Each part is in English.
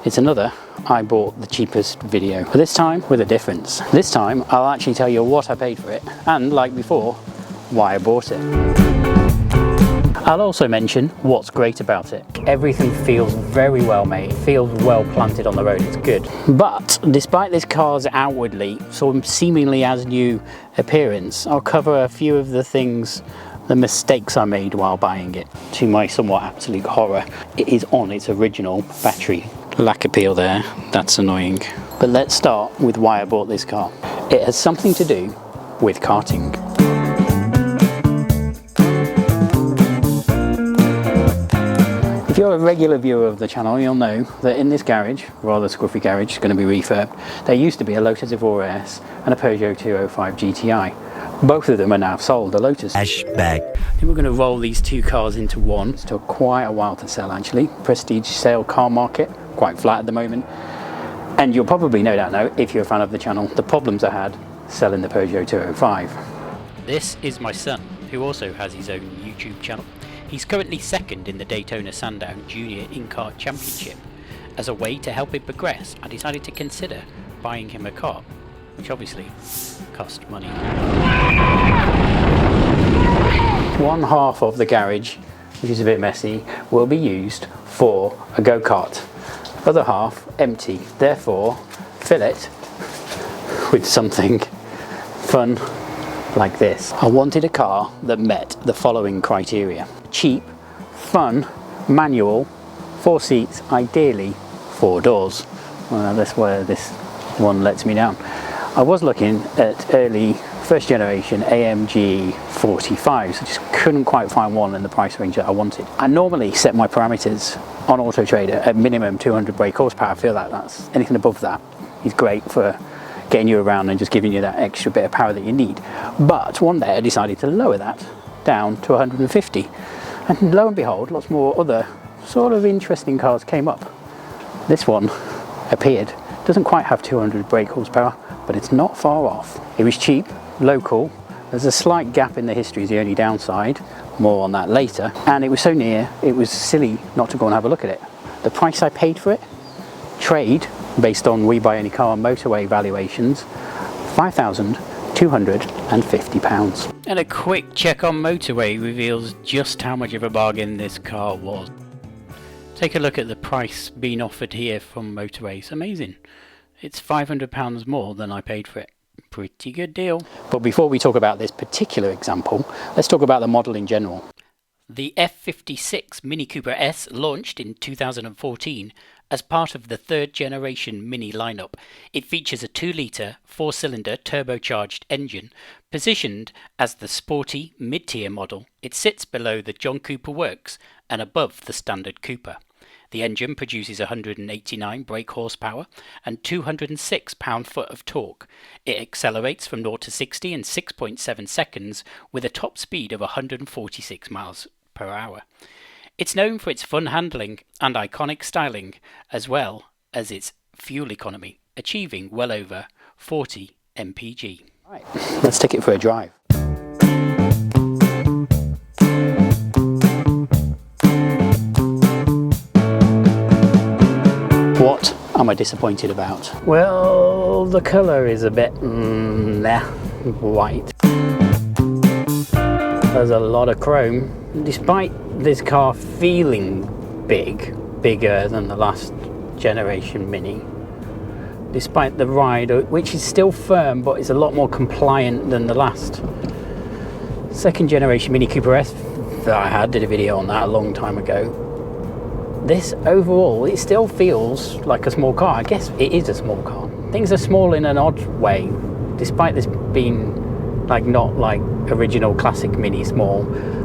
It's another I bought the cheapest video, but this time with a difference. This time I'll actually tell you what I paid for it, and like before, why I bought it. I'll also mention what's great about it. Everything feels very well made, feels well planted on the road, it's good. But despite this car's outwardly sort of seemingly as new appearance, I'll cover a few of the things, the mistakes I made while buying it. To my somewhat absolute horror, it is on its original battery. Lack of peel there, that's annoying. But let's start with why I bought this car. It has something to do with karting. If you're a regular viewer of the channel, you'll know that in this garage, rather scruffy garage, it's going to be refurbed, there used to be a Lotus Evora S and a Peugeot 205 GTI. Both of them are now sold, the Lotus. Flashback. I think we're going to roll these two cars into one. It took quite a while to sell actually. Prestige sale car market, quite flat at the moment. And you'll probably no doubt know, if you're a fan of the channel, the problems I had selling the Peugeot 205. This is my son, who also has his own YouTube channel. He's currently second in the Daytona Sandown Junior In-Kart Championship. As a way to help him progress, I decided to consider buying him a car, which obviously cost money. One half of the garage, which is a bit messy, will be used for a go-kart. Other half empty, therefore fill it with something fun like this. I wanted a car that met the following criteria: cheap, fun, manual, 4 seats, ideally 4 doors. Well, that's where this one lets me down. I was looking at early first generation AMG 45s. I just couldn't quite find one in the price range that I wanted. I normally set my parameters on Auto Trader at minimum 200 brake horsepower. I feel like that's anything above that is great for getting you around and just giving you that extra bit of power that you need. But one day I decided to lower that down to 150, and lo and behold, lots more other sort of interesting cars came up. This one appeared. Doesn't quite have 200 brake horsepower, but it's not far off. It was cheap, local. There's a slight gap in the history is the only downside, more on that later, and it was so near it was silly not to go and have a look at it. The price I paid for it, trade based on We Buy Any Car motorway valuations, £5,250. And a quick check on Motorway reveals just how much of a bargain this car was. Take a look at the price being offered here from Motorway. It's amazing. It's £500 more than I paid for it. Pretty good deal. But before we talk about this particular example, let's talk about the model in general. The F56 Mini Cooper S launched in 2014 as part of the third generation Mini lineup. It features a 2-litre 4-cylinder turbocharged engine. Positioned as the sporty mid-tier model, it sits below the John Cooper Works and above the standard Cooper. The engine produces 189 brake horsepower and 206 pound-foot of torque. It accelerates from 0 to 60 in 6.7 seconds with a top speed of 146 miles per hour. It's known for its fun handling and iconic styling, as well as its fuel economy, achieving well over 40 mpg. Right, let's take it for a drive. What am I disappointed about? Well, the colour is a bit white. There's a lot of chrome. Despite this car feeling bigger than the last generation Mini, despite the ride, which is still firm but is a lot more compliant than the last second generation Mini Cooper S that I had, did a video on that a long time ago. This overall, it still feels like a small car. I guess it is a small car. Things are small in an odd way, despite this being like not like original classic Mini small.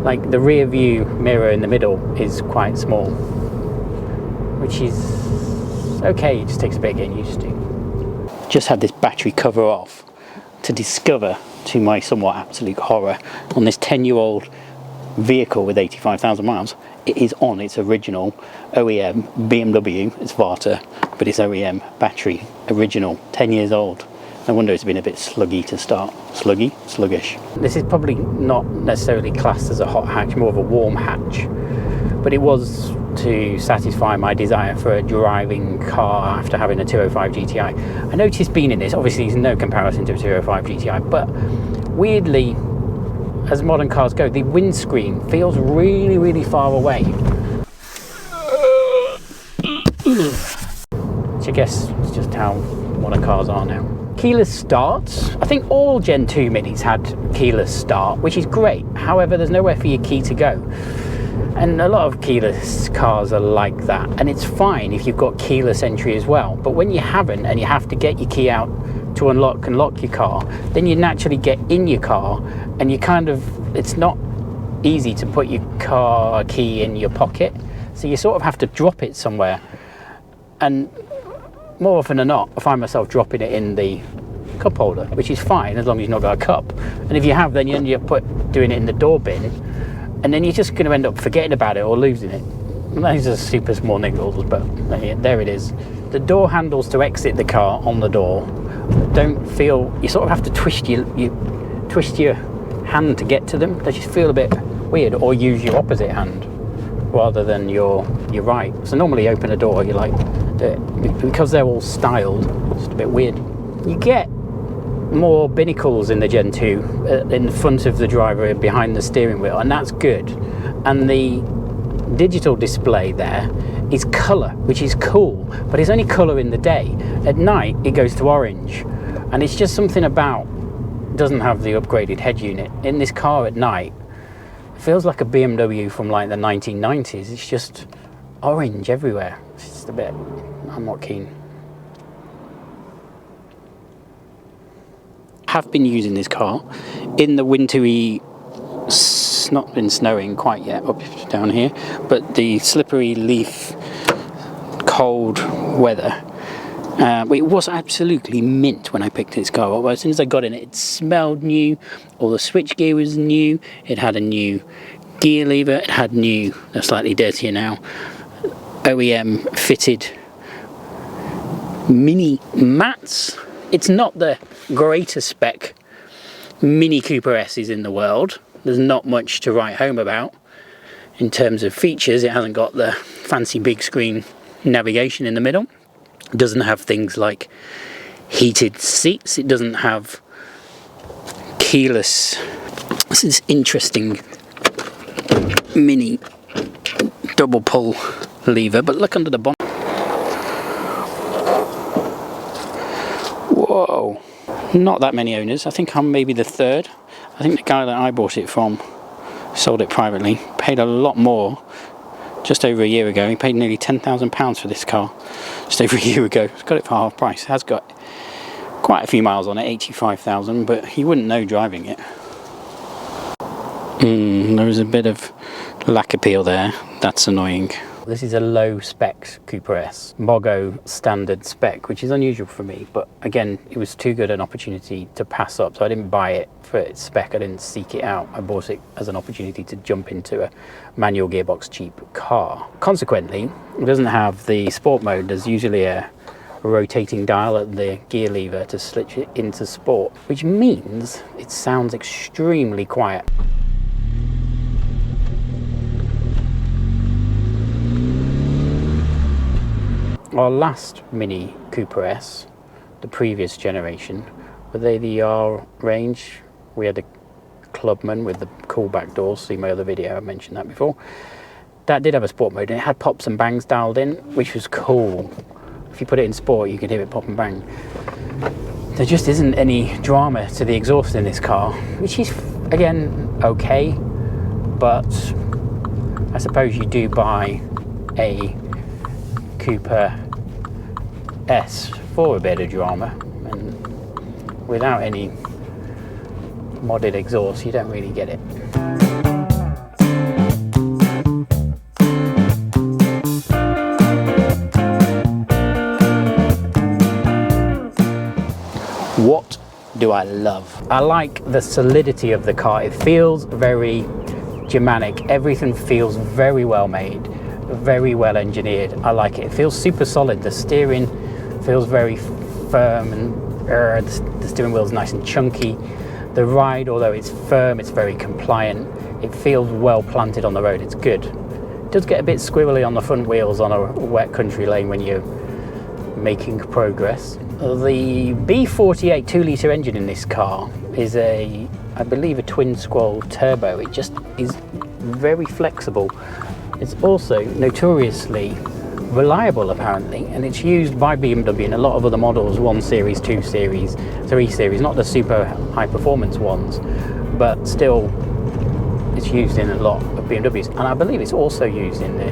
Like the rear view mirror in the middle is quite small, which is okay, it just takes a bit of getting used to. Just had this battery cover off to discover, to my somewhat absolute horror, on this 10-year-old vehicle with 85,000 miles, it is on its original OEM BMW, it's Varta, but it's OEM battery, original, 10 years old. No wonder it's been a bit sluggy to start. Sluggish. This is probably not necessarily classed as a hot hatch, more of a warm hatch, but it was to satisfy my desire for a driving car after having a 205 GTI. I noticed being in this, obviously there's no comparison to a 205 GTI, but weirdly, as modern cars go, the windscreen feels really, really far away. Which I guess is just how modern cars are now. Keyless starts. I think all Gen 2 Minis had keyless start, which is great. However, there's nowhere for your key to go. And a lot of keyless cars are like that. And it's fine if you've got keyless entry as well. But when you haven't and you have to get your key out to unlock and lock your car, then you naturally get in your car and you kind of, it's not easy to put your car key in your pocket. So you sort of have to drop it somewhere. And more often than not, I find myself dropping it in the cup holder, which is fine as long as you've not got a cup. And if you have, then you end up doing it in the door bin, and then you're just going to end up forgetting about it or losing it. And those are super small niggles, but there it is. The door handles to exit the car on the door don't feel, you sort of have to twist your hand to get to them. They just feel a bit weird, or use your opposite hand rather than your right. So normally you open a door, you're like, because they're all styled, it's just a bit weird. You get more binnacles in the Gen 2 in front of the driver behind the steering wheel, and that's good. And the digital display there is colour, which is cool, but it's only colour in the day. At night it goes to orange, and it's just something about, doesn't have the upgraded head unit. In this car at night, it feels like a BMW from like the 1990s. It's just orange everywhere. It's just a bit, I'm not keen. Have been using this car in the wintry, it's not been snowing quite yet up down here, but the slippery leaf cold weather. It was absolutely mint when I picked this car up. As soon as I got in it, it smelled new, all the switchgear was new, it had a new gear lever, it had new, they're slightly dirtier now, OEM fitted mini mats. It's not the greatest spec Mini Cooper S's in the world. There's not much to write home about in terms of features. It hasn't got the fancy big screen navigation in the middle. It doesn't have things like heated seats. It doesn't have keyless. This is interesting mini double pull lever, but look under the bonnet. Whoa, not that many owners. I think I'm maybe the third. I think the guy that I bought it from sold it privately, paid a lot more just over a year ago. He paid nearly £10,000 for this car just over a year ago. He's got it for half price. It has got quite a few miles on it, 85,000, but he wouldn't know driving it. There was a bit of lack appeal there. That's annoying. This is a low spec Cooper S, Mogo standard spec, which is unusual for me, but again, it was too good an opportunity to pass up, so I didn't buy it for its spec. I didn't seek it out. I bought it as an opportunity to jump into a manual gearbox cheap car. Consequently, it doesn't have the sport mode. There's usually a rotating dial at the gear lever to switch it into sport, which means it sounds extremely quiet. Our last Mini Cooper S, the previous generation, were they the R range? We had a Clubman with the cool back doors. See my other video, I mentioned that before. That did have a sport mode, and it had pops and bangs dialed in, which was cool. If you put it in sport, you could hear it pop and bang. There just isn't any drama to the exhaust in this car, which is, again, okay, but I suppose you do buy a Cooper S for a bit of drama, and without any modded exhaust you don't really get it. What do I love? I like the solidity of the car. It feels very Germanic. Everything feels very well made, very well engineered. I like it. It feels super solid. The steering feels very firm, and the steering wheel is nice and chunky. The ride, although it's firm, it's very compliant. It feels well planted on the road. It's good. It does get a bit squirrely on the front wheels on a wet country lane when you're making progress. The B48 2-litre engine in this car is I believe a twin scroll turbo. It just is very flexible. It's also notoriously reliable apparently, and it's used by BMW in a lot of other models, 1 Series, 2 Series, 3 Series, not the super high performance ones, but still it's used in a lot of BMWs, and I believe it's also used in the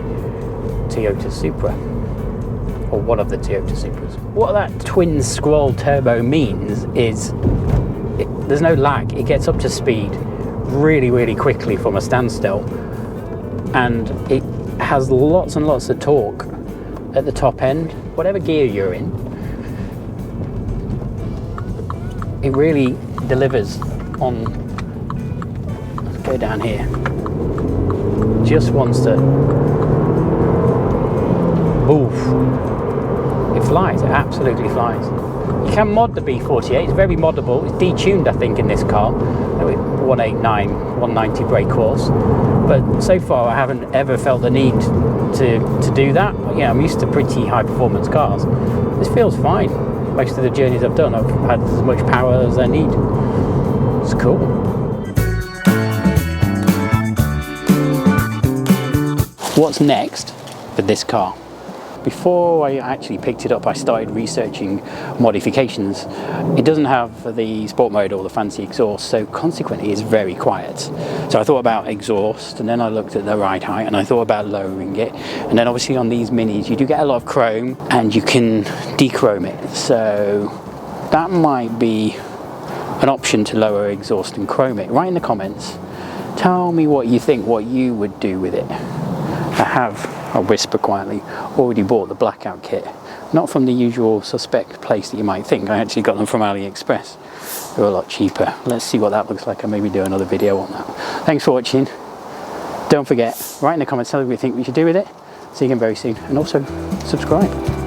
Toyota Supra, or one of the Toyota Supras. What that twin scroll turbo means is there's no lag. It gets up to speed really quickly from a standstill, and it has lots and lots of torque at the top end, whatever gear you're in. It really delivers on, let's go down here, just wants to move. It flies, it absolutely flies. You can mod the B48, it's very moddable. It's detuned, I think, in this car, 189, 190 brake force. But so far I haven't ever felt the need to do that. Yeah, I'm used to pretty high performance cars. This feels fine. Most of the journeys I've done, I've had as much power as I need. It's cool. What's next for this car? Before I actually picked it up, I started researching modifications. It doesn't have the sport mode or the fancy exhaust, so consequently it's very quiet. So I thought about exhaust, and then I looked at the ride height, and I thought about lowering it. And then obviously on these Minis you do get a lot of chrome, and you can dechrome it. So that might be an option to lower exhaust and chrome it. Write in the comments. Tell me what you think, what you would do with it. I have, I'll whisper quietly, already bought the blackout kit. Not from the usual suspect place that you might think. I actually got them from AliExpress. They're a lot cheaper. Let's see what that looks like and maybe do another video on that. Thanks for watching. Don't forget, write in the comments, tell me what you think we should do with it. See you again very soon. And also, subscribe.